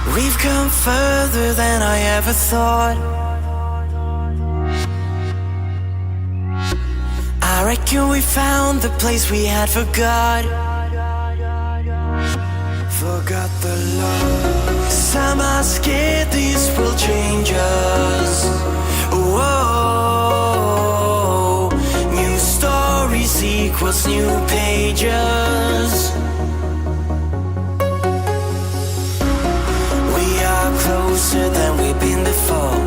We've come further than I ever thought. I reckon we found the place we had forgot. Forgot the love. Some are scared this will change us. Whoa. New stories equals new pages. Closer than we've been before.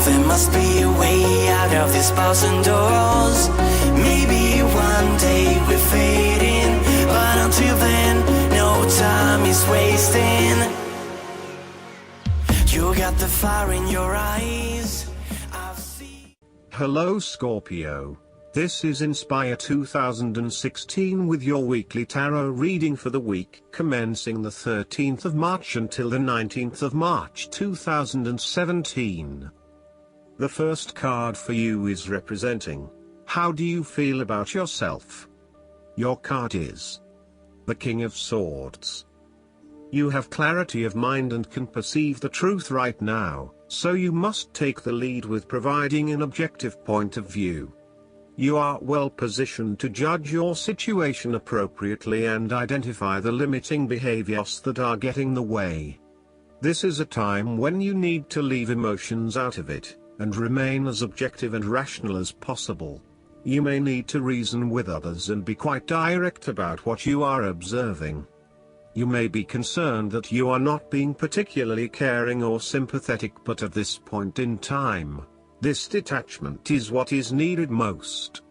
There must be a way out of these bars and doors. Maybe one day we're fading, but until then, no time is wasting. You got the fire in your eyes. I've seen. Hello Scorpio. This is Inspire 2016 with your weekly tarot reading for the week commencing the 13th of March until the 19th of March 2017. The first card for you is representing, how do you feel about yourself? Your card is the King of Swords. You have clarity of mind and can perceive the truth right now, so you must take the lead with providing an objective point of view. You are well positioned to judge your situation appropriately and identify the limiting behaviors that are getting in the way. This is a time when you need to leave emotions out of it, and remain as objective and rational as possible. You may need to reason with others and be quite direct about what you are observing. You may be concerned that you are not being particularly caring or sympathetic, but at this point in time, this detachment is what is needed most.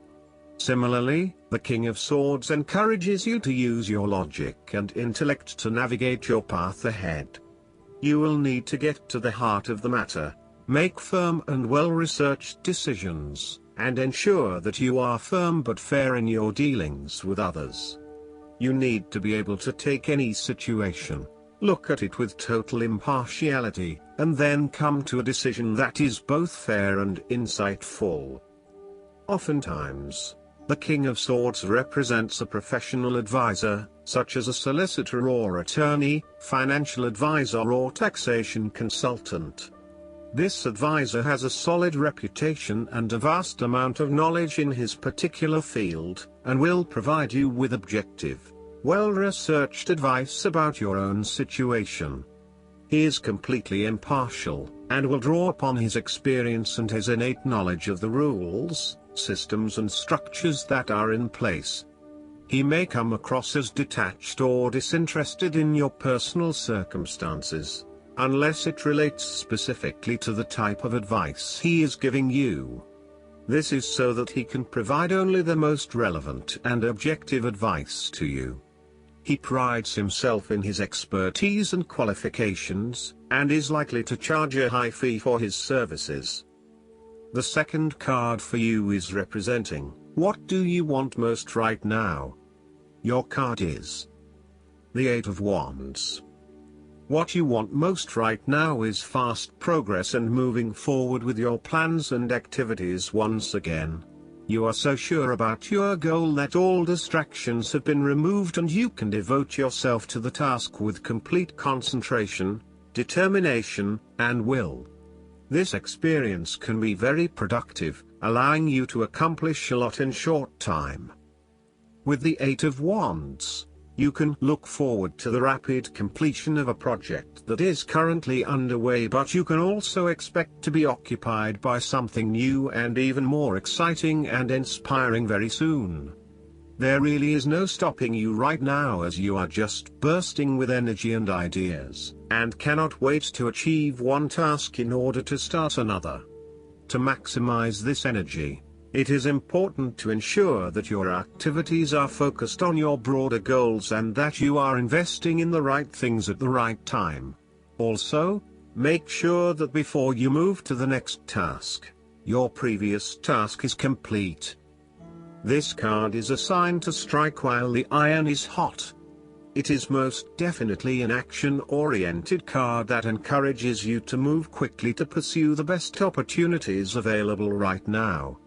Similarly, the King of Swords encourages you to use your logic and intellect to navigate your path ahead. You will need to get to the heart of the matter, make firm and well-researched decisions, and ensure that you are firm but fair in your dealings with others. You need to be able to take any situation, look at it with total impartiality, and then come to a decision that is both fair and insightful. Oftentimes, the King of Swords represents a professional advisor, such as a solicitor or attorney, financial advisor or taxation consultant. This advisor has a solid reputation and a vast amount of knowledge in his particular field, and will provide you with objective, well-researched advice about your own situation. He is completely impartial, and will draw upon his experience and his innate knowledge of the rules, systems and structures that are in place. He may come across as detached or disinterested in your personal circumstances, unless it relates specifically to the type of advice he is giving you. This is so that he can provide only the most relevant and objective advice to you. He prides himself in his expertise and qualifications, and is likely to charge a high fee for his services. The second card for you is representing, what do you want most right now? Your card is the Eight of Wands. What you want most right now is fast progress and moving forward with your plans and activities once again. You are so sure about your goal that all distractions have been removed and you can devote yourself to the task with complete concentration, determination, and will. This experience can be very productive, allowing you to accomplish a lot in short time. With the Eight of Wands, you can look forward to the rapid completion of a project that is currently underway, but you can also expect to be occupied by something new and even more exciting and inspiring very soon. There really is no stopping you right now, as you are just bursting with energy and ideas, and cannot wait to achieve one task in order to start another. To maximize this energy, it is important to ensure that your activities are focused on your broader goals and that you are investing in the right things at the right time. Also, make sure that before you move to the next task, your previous task is complete. This card is a sign to strike while the iron is hot. It is most definitely an action-oriented card that encourages you to move quickly to pursue the best opportunities available right now.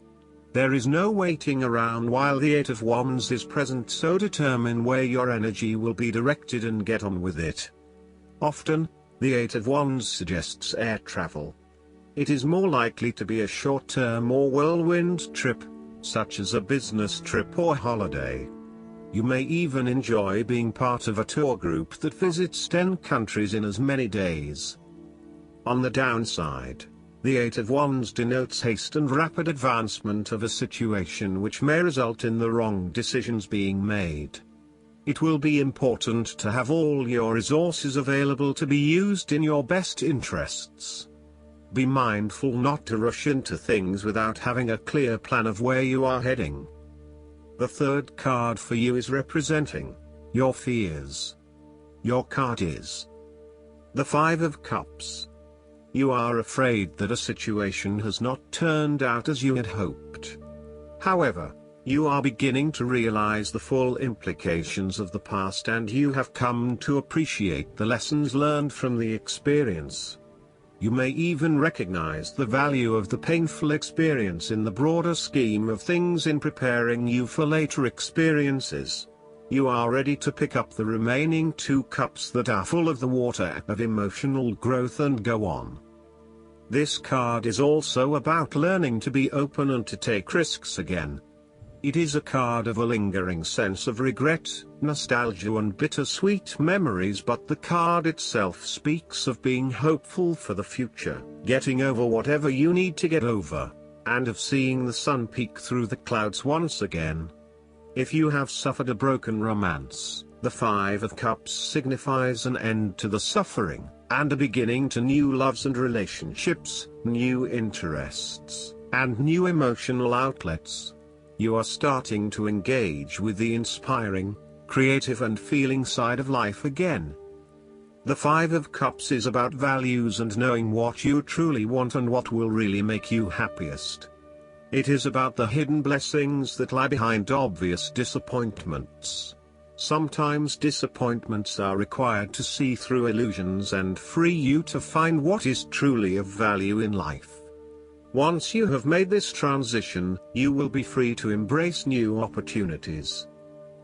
There is no waiting around while the Eight of Wands is present, so determine where your energy will be directed and get on with it. Often, The Eight of Wands suggests air travel. It is more likely to be a short-term or whirlwind trip, such as a business trip or holiday. You may even enjoy being part of a tour group that visits 10 countries in as many days. On the downside, the Eight of Wands denotes haste and rapid advancement of a situation which may result in the wrong decisions being made. It will be important to have all your resources available to be used in your best interests. Be mindful not to rush into things without having a clear plan of where you are heading. The third card for you is representing your fears. Your card is the Five of Cups. You are afraid that a situation has not turned out as you had hoped. However, you are beginning to realize the full implications of the past, and you have come to appreciate the lessons learned from the experience. You may even recognize the value of the painful experience in the broader scheme of things in preparing you for later experiences. You are ready to pick up the remaining 2 cups that are full of the water of emotional growth and go on. This card is also about learning to be open and to take risks again. It is a card of a lingering sense of regret, nostalgia and bittersweet memories, but the card itself speaks of being hopeful for the future, getting over whatever you need to get over, and of seeing the sun peek through the clouds once again. If you have suffered a broken romance, the Five of Cups signifies an end to the suffering, and a beginning to new loves and relationships, new interests, and new emotional outlets. You are starting to engage with the inspiring, creative and feeling side of life again. The Five of Cups is about values and knowing what you truly want and what will really make you happiest. It is about the hidden blessings that lie behind obvious disappointments. Sometimes disappointments are required to see through illusions and free you to find what is truly of value in life. Once you have made this transition, you will be free to embrace new opportunities.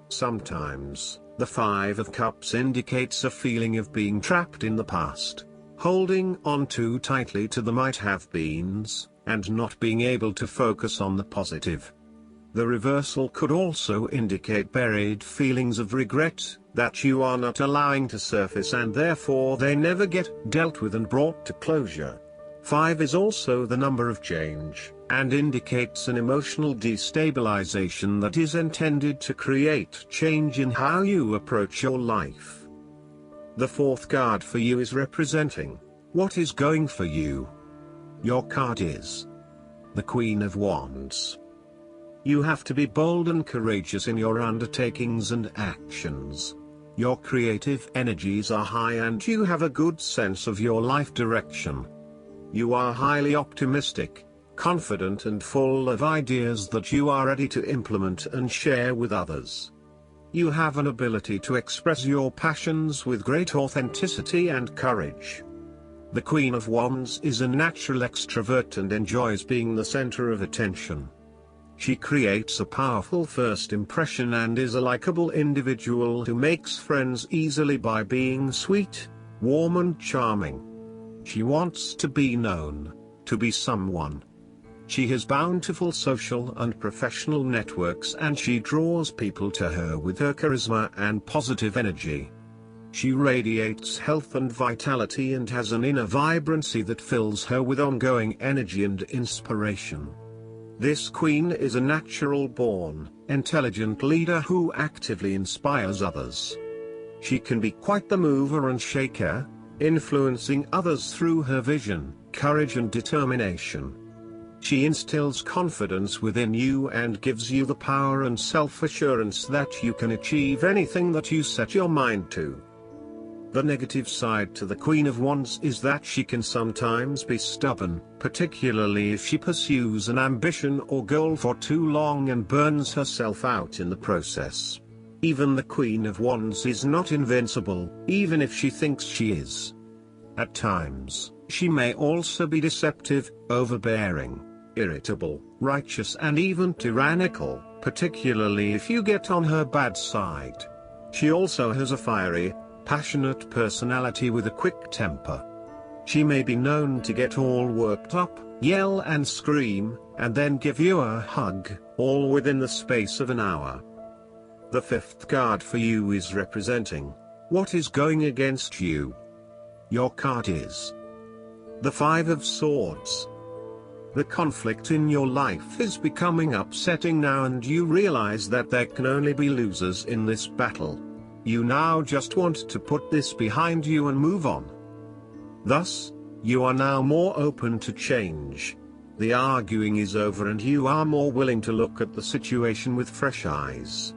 Sometimes, the Five of Cups indicates a feeling of being trapped in the past, holding on too tightly to the might-have-beens, and not being able to focus on the positive. The reversal could also indicate buried feelings of regret, that you are not allowing to surface and therefore they never get dealt with and brought to closure. 5 is also the number of change, and indicates an emotional destabilization that is intended to create change in how you approach your life. The fourth card for you is representing what is going for you. Your card is the Queen of Wands. You have to be bold and courageous in your undertakings and actions. Your creative energies are high and you have a good sense of your life direction. You are highly optimistic, confident and full of ideas that you are ready to implement and share with others. You have an ability to express your passions with great authenticity and courage. The Queen of Wands is a natural extrovert and enjoys being the center of attention. She creates a powerful first impression and is a likable individual who makes friends easily by being sweet, warm and charming. She wants to be known, to be someone. She has bountiful social and professional networks and she draws people to her with her charisma and positive energy. She radiates health and vitality and has an inner vibrancy that fills her with ongoing energy and inspiration. This queen is a natural-born, intelligent leader who actively inspires others. She can be quite the mover and shaker, influencing others through her vision, courage and determination. She instills confidence within you and gives you the power and self-assurance that you can achieve anything that you set your mind to. The negative side to the Queen of Wands is that she can sometimes be stubborn, particularly if she pursues an ambition or goal for too long and burns herself out in the process. Even the Queen of Wands is not invincible, even if she thinks she is. At times, she may also be deceptive, overbearing, irritable, righteous and even tyrannical, particularly if you get on her bad side. She also has a fiery, passionate personality with a quick temper. She may be known to get all worked up, yell and scream, and then give you a hug, all within the space of an hour. The fifth card for you is representing what is going against you. Your card is the Five of Swords. The conflict in your life is becoming upsetting now, and you realize that there can only be losers in this battle. You now just want to put this behind you and move on. Thus, you are now more open to change. The arguing is over and you are more willing to look at the situation with fresh eyes.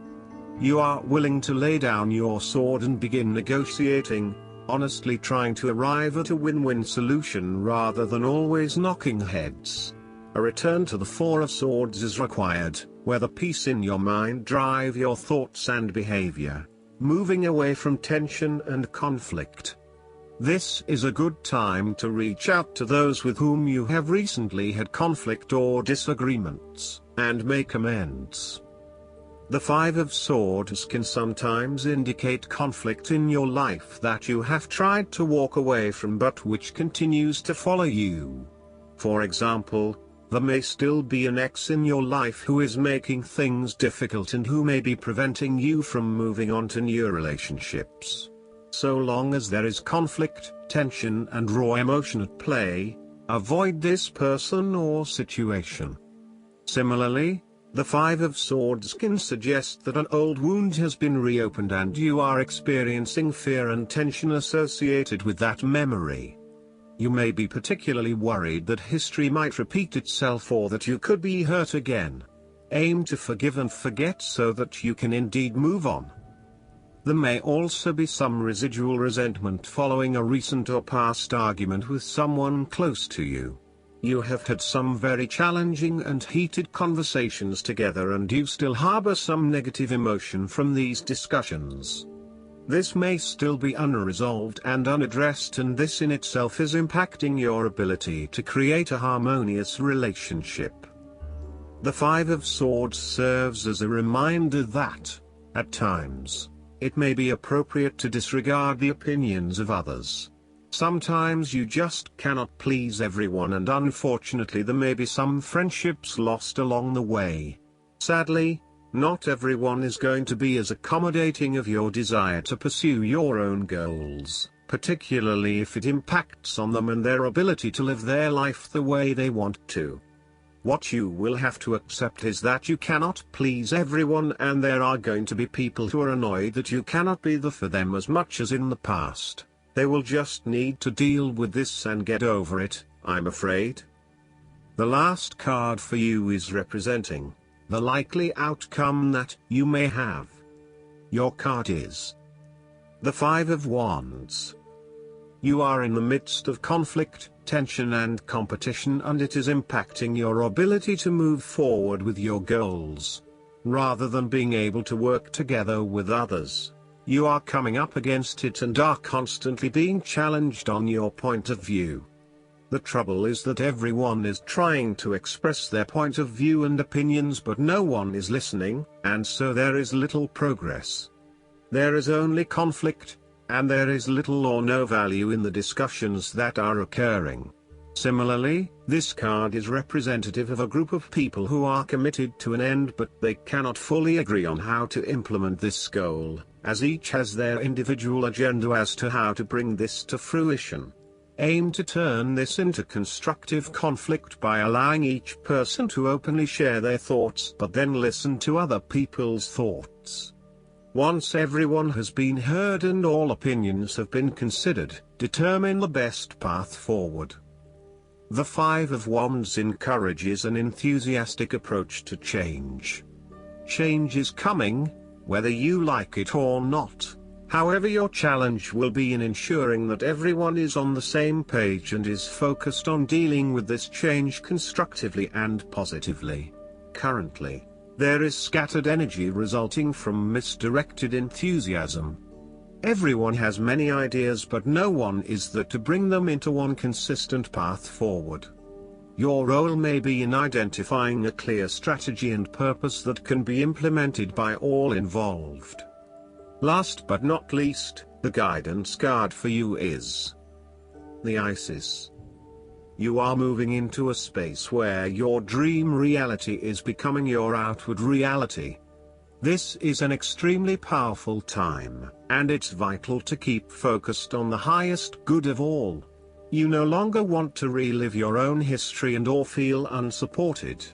You are willing to lay down your sword and begin negotiating, honestly trying to arrive at a win-win solution rather than always knocking heads. A return to the Four of Swords is required, where the peace in your mind drive your thoughts and behavior, moving away from tension and conflict. This is a good time to reach out to those with whom you have recently had conflict or disagreements, and make amends. The Five of Swords can sometimes indicate conflict in your life that you have tried to walk away from but which continues to follow you. For example, there may still be an ex in your life who is making things difficult and who may be preventing you from moving on to new relationships. So long as there is conflict, tension and raw emotion at play, avoid this person or situation. Similarly, the Five of Swords can suggest that an old wound has been reopened and you are experiencing fear and tension associated with that memory. You may be particularly worried that history might repeat itself or that you could be hurt again. Aim to forgive and forget so that you can indeed move on. There may also be some residual resentment following a recent or past argument with someone close to you. You have had some very challenging and heated conversations together and you still harbor some negative emotion from these discussions. This may still be unresolved and unaddressed, and this in itself is impacting your ability to create a harmonious relationship. The Five of Swords serves as a reminder that, at times, it may be appropriate to disregard the opinions of others. Sometimes you just cannot please everyone, and unfortunately there may be some friendships lost along the way. Sadly, not everyone is going to be as accommodating of your desire to pursue your own goals, particularly if it impacts on them and their ability to live their life the way they want to. What you will have to accept is that you cannot please everyone, and there are going to be people who are annoyed that you cannot be there for them as much as in the past. They will just need to deal with this and get over it, I'm afraid. The last card for you is representing the likely outcome that you may have. Your card is the Five of Wands. You are in the midst of conflict, tension and competition, and it is impacting your ability to move forward with your goals. Rather than being able to work together with others, you are coming up against it and are constantly being challenged on your point of view. The trouble is that everyone is trying to express their point of view and opinions, but no one is listening, and so there is little progress. There is only conflict, and there is little or no value in the discussions that are occurring. Similarly, this card is representative of a group of people who are committed to an end, but they cannot fully agree on how to implement this goal, as each has their individual agenda as to how to bring this to fruition. Aim to turn this into constructive conflict by allowing each person to openly share their thoughts, but then listen to other people's thoughts. Once everyone has been heard and all opinions have been considered, determine the best path forward. The Five of Wands encourages an enthusiastic approach to change. Change is coming, whether you like it or not. However, your challenge will be in ensuring that everyone is on the same page and is focused on dealing with this change constructively and positively. Currently, there is scattered energy resulting from misdirected enthusiasm. Everyone has many ideas, but no one is there to bring them into one consistent path forward. Your role may be in identifying a clear strategy and purpose that can be implemented by all involved. Last but not least, the guidance card for you is the Isis. You are moving into a space where your dream reality is becoming your outward reality. This is an extremely powerful time, and it's vital to keep focused on the highest good of all. You no longer want to relive your own history or feel unsupported.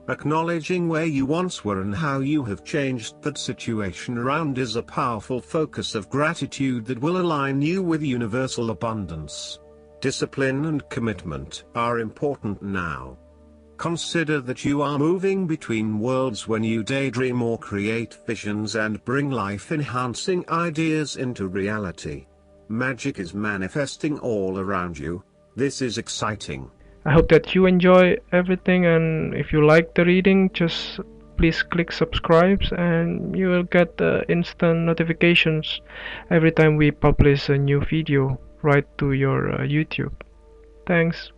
Acknowledging where you once were and how you have changed that situation around is a powerful focus of gratitude that will align you with universal abundance. Discipline and commitment are important now. Consider that you are moving between worlds when you daydream or create visions and bring life-enhancing ideas into reality. Magic is manifesting all around you. This is exciting. I hope that you enjoy everything, and if you like the reading, just please click subscribe and you will get the instant notifications every time we publish a new video right to your YouTube. Thanks.